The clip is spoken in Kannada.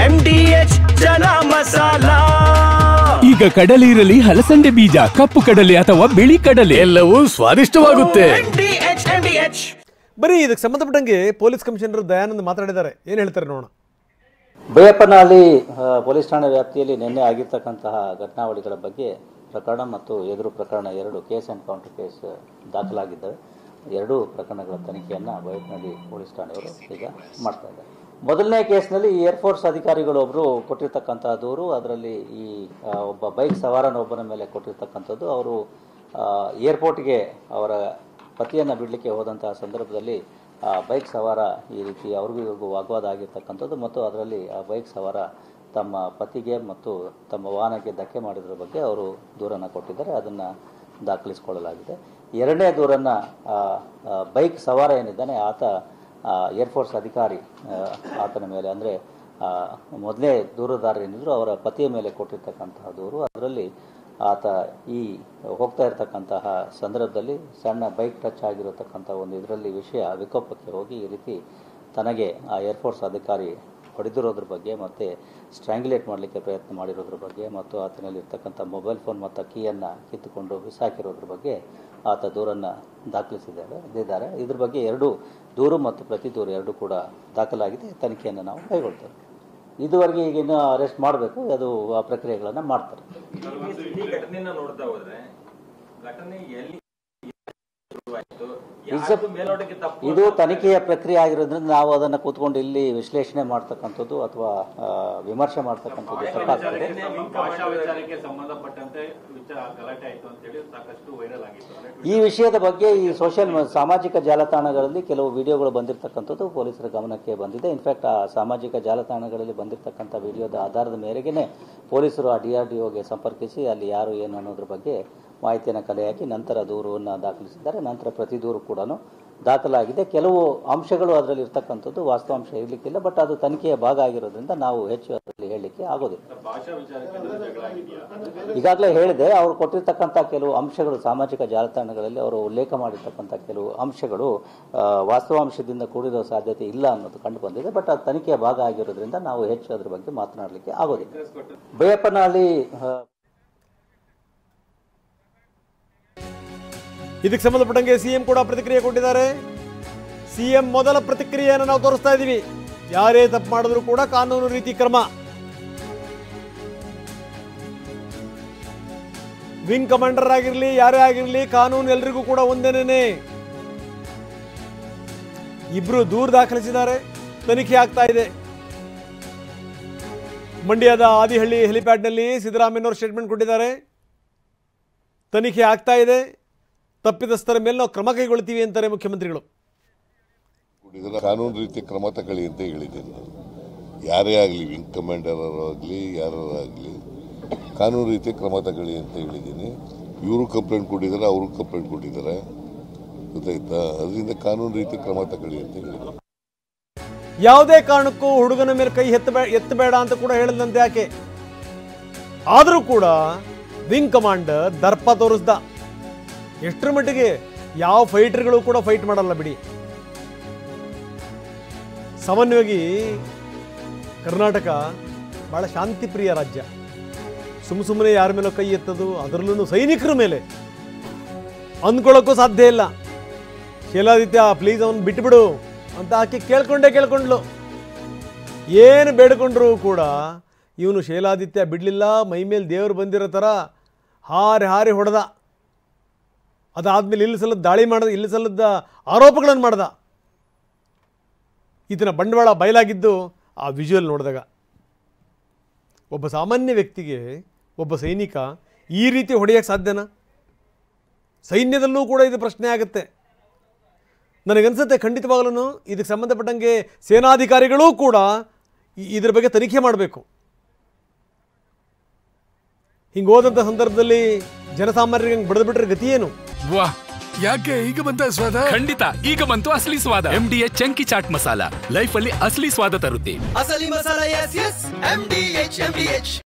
MDH ಜನ ಮಸಾಲಾ. ಈಗ ಕಡಲೆ ಇರಲಿ, ಹಲಸಂದೆ ಬೀಜ, ಕಪ್ಪು ಕಡಲೆ ಅಥವಾ ಬಿಳಿ ಕಡಲೆ, ಎಲ್ಲವೂ ಸ್ವಾದಿಷ್ಟವಾಗುತ್ತೆ. MDH. ಬರೀ ಇದಕ್ಕೆ ಸಂಬಂಧಪಟ್ಟಂಗೆ ಪೊಲೀಸ್ ಕಮಿಷನರ್ ದಯಾನಂದ್ ಮಾತಾಡಿದ್ದಾರೆ. ಏನು ಹೇಳ್ತಾರೆ ನೋಡೋಣ. ಬೈಯಪ್ಪನಹಳ್ಳಿ ಪೊಲೀಸ್ ಠಾಣೆ ವ್ಯಾಪ್ತಿಯಲ್ಲಿ ನಿನ್ನೆ ಆಗಿರ್ತಕ್ಕಂತಹ ಘಟನಾವಳಿಗಳ ಬಗ್ಗೆ ಪ್ರಕರಣ ಮತ್ತು ಎದುರು ಪ್ರಕರಣ 2 ಕೇಸ್ ಆ್ಯಂಡ್ ಕೌಂಟರ್ ಕೇಸ್ ದಾಖಲಾಗಿದ್ದಾವೆ. 2 ಪ್ರಕರಣಗಳ ತನಿಖೆಯನ್ನು ಬೈಯಪ್ಪನಹಳ್ಳಿ ಪೊಲೀಸ್ ಠಾಣೆಯವರು ಈಗ ಮಾಡ್ತಾ ಇದ್ದಾರೆ. ಮೊದಲನೇ ಕೇಸ್ನಲ್ಲಿ ಏರ್ಫೋರ್ಸ್ ಅಧಿಕಾರಿಗಳೊಬ್ಬರು ಕೊಟ್ಟಿರ್ತಕ್ಕಂತಹ ದೂರು, ಅದರಲ್ಲಿ ಈ ಒಬ್ಬ ಬೈಕ್ ಸವಾರನೊಬ್ಬನ ಮೇಲೆ ಕೊಟ್ಟಿರ್ತಕ್ಕಂಥದ್ದು. ಅವರು ಏರ್ಪೋರ್ಟ್ಗೆ ಅವರ ಪತಿಯನ್ನು ಬಿಡಲಿಕ್ಕೆ ಹೋದಂತಹ ಸಂದರ್ಭದಲ್ಲಿ ಬೈಕ್ ಸವಾರ ಈ ರೀತಿ ಅವ್ರಿಗೂ ಇವ್ರಿಗೂ ವಾಗ್ವಾದ ಆಗಿರ್ತಕ್ಕಂಥದ್ದು ಮತ್ತು ಅದರಲ್ಲಿ ಆ ಬೈಕ್ ಸವಾರ ತಮ್ಮ ಪತಿಗೆ ಮತ್ತು ತಮ್ಮ ವಾಹನಕ್ಕೆ ಧಕ್ಕೆ ಮಾಡಿದ್ರ ಬಗ್ಗೆ ಅವರು ದೂರನ್ನು ಕೊಟ್ಟಿದ್ದಾರೆ. ಅದನ್ನು ದಾಖಲಿಸಿಕೊಳ್ಳಲಾಗಿದೆ. ಎರಡನೇ ದೂರನ್ನು ಬೈಕ್ ಸವಾರ ಏನಿದ್ದಾನೆ ಆತ ಏರ್ಫೋರ್ಸ್ ಅಧಿಕಾರಿ ಆತನ ಮೇಲೆ, ಅಂದರೆ ಮೊದಲೇ ದೂರುದಾರರು ಏನಿದ್ರು ಅವರ ಪತಿಯ ಮೇಲೆ ಕೊಟ್ಟಿರ್ತಕ್ಕಂತಹ ದೂರು. ಅದರಲ್ಲಿ ಆತ ಈ ಹೋಗ್ತಾ ಇರತಕ್ಕಂತಹ ಸಂದರ್ಭದಲ್ಲಿ ಸಣ್ಣ ಬೈಕ್ ಟಚ್ ಆಗಿರತಕ್ಕಂಥ ಒಂದು ಇದರಲ್ಲಿ ವಿಷಯ ವಿಕೋಪಕ್ಕೆ ಹೋಗಿ ಈ ರೀತಿ ತನಗೆ ಆ ಏರ್ಫೋರ್ಸ್ ಅಧಿಕಾರಿ ಹೊಡೆದಿರೋದ್ರ ಬಗ್ಗೆ ಮತ್ತು ಸ್ಟ್ರ್ಯಾಂಗ್ಯುಲೇಟ್ ಮಾಡಲಿಕ್ಕೆ ಪ್ರಯತ್ನ ಮಾಡಿರೋದ್ರ ಬಗ್ಗೆ ಮತ್ತು ಆತನಲ್ಲಿರ್ತಕ್ಕಂಥ ಮೊಬೈಲ್ ಫೋನ್ ಮತ್ತು ಕೀಯನ್ನು ಕಿತ್ತುಕೊಂಡು ಬಿಸಾಕಿರೋದ್ರ ಬಗ್ಗೆ ಆತ ದೂರನ್ನು ದಾಖಲಿಸಿದ್ದಾರೆ. ಇದ್ರ ಬಗ್ಗೆ 2 ದೂರು ಮತ್ತು ಪ್ರತಿ ದೂರು 2 ಕೂಡ ದಾಖಲಾಗಿದೆ. ತನಿಖೆಯನ್ನು ನಾವು ಕೈಗೊಳ್ತೇವೆ. ಇದುವರೆಗೆ ಈಗ ಇನ್ನೂ ಅರೆಸ್ಟ್ ಮಾಡಬೇಕು, ಅದು ಆ ಪ್ರಕ್ರಿಯೆಗಳನ್ನು ಮಾಡ್ತಾರೆ. ಇದು ತನಿಖೆಯ ಪ್ರಕ್ರಿಯೆ ಆಗಿರೋದ್ರಿಂದ ನಾವು ಅದನ್ನು ಕೂತ್ಕೊಂಡು ಇಲ್ಲಿ ವಿಶ್ಲೇಷಣೆ ಮಾಡ್ತಕ್ಕಂಥದ್ದು ಅಥವಾ ವಿಮರ್ಶೆ ಮಾಡ್ತಕ್ಕಂಥದ್ದು ತಪ್ಪಾಗ್ತದೆ. ಈ ವಿಷಯದ ಬಗ್ಗೆ ಈ ಸಾಮಾಜಿಕ ಜಾಲತಾಣಗಳಲ್ಲಿ ಕೆಲವು ವಿಡಿಯೋಗಳು ಬಂದಿರತಕ್ಕಂಥದ್ದು ಪೊಲೀಸರ ಗಮನಕ್ಕೆ ಬಂದಿದೆ. ಇನ್ಫ್ಯಾಕ್ಟ್ ಆ ಸಾಮಾಜಿಕ ಜಾಲತಾಣಗಳಲ್ಲಿ ಬಂದಿರತಕ್ಕಂಥ ವಿಡಿಯೋದ ಆಧಾರದ ಮೇರೆಗೆ ಪೊಲೀಸರು ಆ DRDOಗೆ ಸಂಪರ್ಕಿಸಿ ಅಲ್ಲಿ ಯಾರು ಏನು ಅನ್ನೋದ್ರ ಬಗ್ಗೆ ಮಾಹಿತಿಯನ್ನು ಕಲೆ ಹಾಕಿ ನಂತರ ದೂರವನ್ನು ದಾಖಲಿಸಿದ್ದಾರೆ. ನಂತರ ಪ್ರತಿ ದೂರು ಕೂಡ ದಾಖಲಾಗಿದೆ. ಕೆಲವು ಅಂಶಗಳು ಅದರಲ್ಲಿ ಇರ್ತಕ್ಕಂಥದ್ದು ವಾಸ್ತವಾಂಶ ಇರಲಿಕ್ಕಿಲ್ಲ, ಬಟ್ ಅದು ತನಿಖೆಯ ಭಾಗ ಆಗಿರೋದ್ರಿಂದ ನಾವು ಹೆಚ್ಚು ಅದರಲ್ಲಿ ಹೇಳಲಿಕ್ಕೆ ಆಗೋದಿಲ್ಲ. ಈಗಾಗಲೇ ಹೇಳಿದೆ, ಅವರು ಕೊಟ್ಟಿರ್ತಕ್ಕಂಥ ಕೆಲವು ಅಂಶಗಳು ಸಾಮಾಜಿಕ ಜಾಲತಾಣಗಳಲ್ಲಿ ಅವರು ಉಲ್ಲೇಖ ಮಾಡಿರ್ತಕ್ಕಂಥ ಕೆಲವು ಅಂಶಗಳು ವಾಸ್ತವಾಂಶದಿಂದ ಕೂಡಿರೋ ಸಾಧ್ಯತೆ ಇಲ್ಲ ಅನ್ನೋದು ಕಂಡು ಬಂದಿದೆ. ಬಟ್ ಅದು ತನಿಖೆಯ ಭಾಗ ಆಗಿರೋದ್ರಿಂದ ನಾವು ಹೆಚ್ಚು ಅದ್ರ ಬಗ್ಗೆ ಮಾತನಾಡಲಿಕ್ಕೆ ಆಗೋದಿಲ್ಲ. ಬೈಯಪ್ಪನಹಳ್ಳಿ ಇದಕ್ಕೆ ಸಂಬಂಧಪಟ್ಟಂಗೆ ಸಿಎಂ ಕೂಡ ಪ್ರತಿಕ್ರಿಯೆ ಕೊಟ್ಟಿದ್ದಾರೆ. ಸಿಎಂ ಮೊದಲ ಪ್ರತಿಕ್ರಿಯೆಯನ್ನು ನಾವು ತೋರಿಸ್ತಾ ಇದ್ದೀವಿ. ಯಾರೇ ತಪ್ಪು ಮಾಡಿದ್ರು ಕೂಡ ಕಾನೂನು ರೀತಿ ಕ್ರಮ. ವಿಂಗ್ ಕಮಾಂಡರ್ ಆಗಿರಲಿ ಯಾರೇ ಆಗಿರಲಿ ಕಾನೂನು ಎಲ್ರಿಗೂ ಕೂಡ ಒಂದೇನೇ. ಇಬ್ರು ದೂರು ದಾಖಲಿಸಿದ್ದಾರೆ. ತನಿಖೆ ಆಗ್ತಾ ಇದೆ. ಮಂಡ್ಯದ ಆದಿಹಳ್ಳಿ ಹೆಲಿಪ್ಯಾಡ್ನಲ್ಲಿ ಸಿದ್ದರಾಮಯ್ಯನವರು ಸ್ಟೇಟ್ಮೆಂಟ್ ಕೊಟ್ಟಿದ್ದಾರೆ. ತನಿಖೆ ಆಗ್ತಾ ಇದೆ, ತಪ್ಪಿತಸ್ಥರ ಮೇಲೆ ನಾವು ಕ್ರಮ ಕೈಗೊಳ್ತೀವಿ ಅಂತಾರೆ ಮುಖ್ಯಮಂತ್ರಿಗಳು. ಕಾನೂನು ರೀತಿ ಕ್ರಮ ತಗೊಳ್ಳಿ ಅಂತ ಹೇಳಿದ್ದೇನೆ. ಯಾರೇ ಆಗಲಿ, ವಿಂಗ್ ಕಮಾಂಡರ್ ಆಗಲಿ ಯಾರಾಗಲಿ ಕಾನೂನು ರೀತಿ ಕ್ರಮ ತಗೊಳ್ಳಿ ಅಂತ ಹೇಳಿದ್ದೀನಿ. ಇವರು ಕಂಪ್ಲೇಂಟ್ ಕೊಟ್ಟಿದ್ದಾರೆ, ಅವರು ಕಂಪ್ಲೇಂಟ್ ಕೊಟ್ಟಿದ್ದಾರೆ, ಗೊತ್ತಾಯ್ತಾ? ಅದರಿಂದ ಕಾನೂನು ರೀತಿ ಕ್ರಮ ತಗೊಳ್ಳಿ ಅಂತ ಹೇಳಿದ್ದಾರೆ. ಯಾವುದೇ ಕಾರಣಕ್ಕೂ ಹುಡುಗನ ಮೇಲೆ ಕೈ ಎತ್ತಬೇಡ ಅಂತ ಕೂಡ ಹೇಳಿದಂತೆ ಯಾಕೆ, ಆದರೂ ಕೂಡ ವಿಂಗ್ ಕಮಾಂಡರ್ ದರ್ಪ ತೋರಿಸ್ದ. ಎಷ್ಟರ ಮಟ್ಟಿಗೆ ಯಾವ ಫೈಟರ್ಗಳು ಕೂಡ ಫೈಟ್ ಮಾಡಲ್ಲ ಬಿಡಿ. ಸಾಮಾನ್ಯವಾಗಿ ಕರ್ನಾಟಕ ಬಹಳ ಶಾಂತಿಪ್ರಿಯ ರಾಜ್ಯ. ಸುಮ್ಮನೆ ಯಾರ ಮೇಲೋ ಕೈ ಎತ್ತದು, ಅದರಲ್ಲೂ ಸೈನಿಕರ ಮೇಲೆ ಅಂದ್ಕೊಳ್ಳೋಕ್ಕೂ ಸಾಧ್ಯ ಇಲ್ಲ. ಶೀಲಾದಿತ್ಯ ಪ್ಲೀಸ್ ಅವನು ಬಿಟ್ಟುಬಿಡು ಅಂತ ಆಕೆ ಕೇಳ್ಕೊಂಡ್ಲು. ಏನು ಬೇಡ್ಕೊಂಡ್ರು ಕೂಡ ಇವನು ಶೀಲಾದಿತ್ಯ ಬಿಡಲಿಲ್ಲ. ಮೈ ಮೇಲೆ ದೇವರು ಬಂದಿರೋ ಥರ ಹಾರಿ ಹೊಡೆದ. ಅದಾದ್ಮೇಲೆ ಇಲ್ಲಿ ಸಲ್ಲದ ಆರೋಪಗಳನ್ನು ಮಾಡ್ದ. ಇದನ್ನ ಬಂಡವಾಳ ಬಯಲಾಗಿದ್ದು ಆ ವಿಜುವಲ್ ನೋಡಿದಾಗ. ಒಬ್ಬ ಸಾಮಾನ್ಯ ವ್ಯಕ್ತಿಗೆ, ಒಬ್ಬ ಸೈನಿಕ ಈ ರೀತಿ ಹೊಡೆಯಕ್ಕೆ ಸಾಧ್ಯನಾ? ಸೈನ್ಯದಲ್ಲೂ ಕೂಡ ಇದು ಪ್ರಶ್ನೆ ಆಗುತ್ತೆ. ನನಗನ್ಸುತ್ತೆ ಖಂಡಿತವಾಗಲೂ ಇದಕ್ಕೆ ಸಂಬಂಧಪಟ್ಟಂಗೆ ಸೇನಾಧಿಕಾರಿಗಳೂ ಕೂಡ ಇದ್ರ ಬಗ್ಗೆ ತನಿಖೆ ಮಾಡಬೇಕು. ಹಿಂಗೆ ಹೋದಂಥ ಸಂದರ್ಭದಲ್ಲಿ ಜನಸಾಮಾನ್ಯರಿಗೆ ಬಡದು ಬಿಟ್ರೆ ಗತಿ ಏನು? ವಾಹ್, ಯಾಕೆ ಈಗ ಬಂತ ಸ್ವಾದ? ಖಂಡಿತ ಈಗ ಬಂತು ಅಸಲಿ ಸ್ವಾದ. MDH chunky chaat masala life ಅಲ್ಲಿ ಅಸಲಿ ಸ್ವಾದ ತರುತ್ತೆ. ಅಸಲಿ ಮಸಾಲ, ಎಸ್ MDH.